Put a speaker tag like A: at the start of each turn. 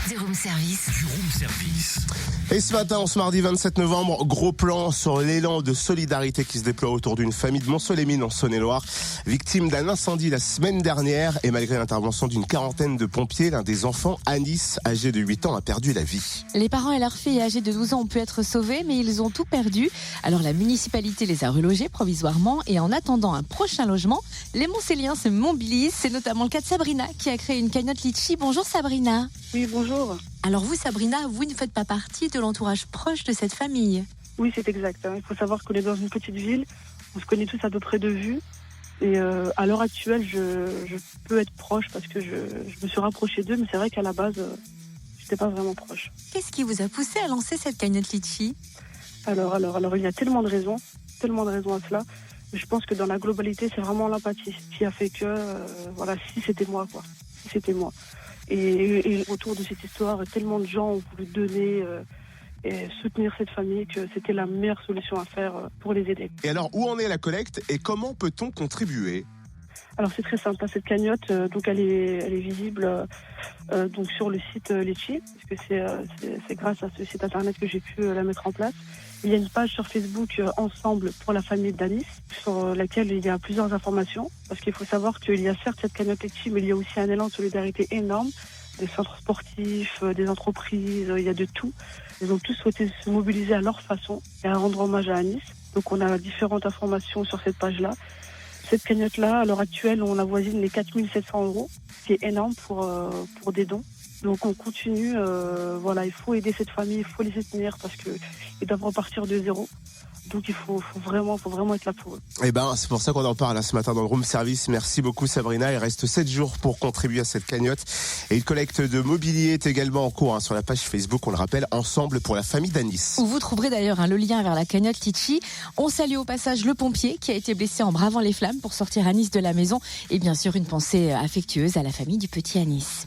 A: Du room service.
B: Et ce matin, ce mardi 27 novembre, gros plan sur l'élan de solidarité qui se déploie autour d'une famille de Montceau-les-Mines en Saône-et-Loire, victime d'un incendie la semaine dernière. Et malgré l'intervention d'une quarantaine de pompiers, l'un des enfants, Anis, âgé de 8 ans, a perdu la vie.
C: Les parents et leur fille âgée de 12 ans ont pu être sauvés, mais ils ont tout perdu. Alors la municipalité les a relogés provisoirement et en attendant un prochain logement, les Montcéliens se mobilisent. C'est notamment le cas de Sabrina qui a créé une cagnotte Litchi. Bonjour Sabrina.
D: Oui, bonjour.
C: Alors vous Sabrina, vous ne faites pas partie de l'entourage proche de cette famille.
D: Oui, c'est exact. Il faut savoir qu'on est dans une petite ville. On se connaît tous à peu près de vue. Et à l'heure actuelle, je peux être proche parce que je me suis rapprochée d'eux. Mais c'est vrai qu'à la base, je n'étais pas vraiment proche.
C: Qu'est-ce qui vous a poussé à lancer cette cagnotte Litchi ?
D: Alors, il y a tellement de raisons à cela. Mais je pense que dans la globalité, c'est vraiment l'empathie qui a fait que, si c'était moi, quoi. Si c'était moi. Et autour de cette histoire, tellement de gens ont voulu donner et soutenir cette famille que c'était la meilleure solution à faire pour les aider.
B: Et alors, où en est la collecte et comment peut-on contribuer ?
D: Alors c'est très simple, cette cagnotte, donc elle est visible donc sur le site Litchi, parce que c'est grâce à ce site internet que j'ai pu la mettre en place. Il y a une page sur Facebook Ensemble pour la famille d'Anis, sur laquelle il y a plusieurs informations, parce qu'il faut savoir qu'il y a certes cette cagnotte Litchi, mais il y a aussi un élan de solidarité énorme, des centres sportifs, des entreprises, il y a de tout. Ils ont tous souhaité se mobiliser à leur façon et à rendre hommage à Anis. Donc on a différentes informations sur cette page-là. Cette cagnotte-là, à l'heure actuelle, on avoisine les 4 700 €, ce qui est énorme pour des dons. Donc on continue, il faut aider cette famille, il faut les soutenir parce qu'ils doivent repartir de zéro. Donc il faut vraiment être là pour eux.
B: Eh ben, c'est pour ça qu'on en parle ce matin dans le room service. Merci beaucoup Sabrina. Il reste 7 jours pour contribuer à cette cagnotte. Et une collecte de mobilier est également en cours sur la page Facebook, on le rappelle, Ensemble pour la famille d'Anis.
C: Où vous trouverez d'ailleurs le lien vers la cagnotte Litchi. On salue au passage le pompier qui a été blessé en bravant les flammes pour sortir Anis de la maison. Et bien sûr une pensée affectueuse à la famille du petit Anis.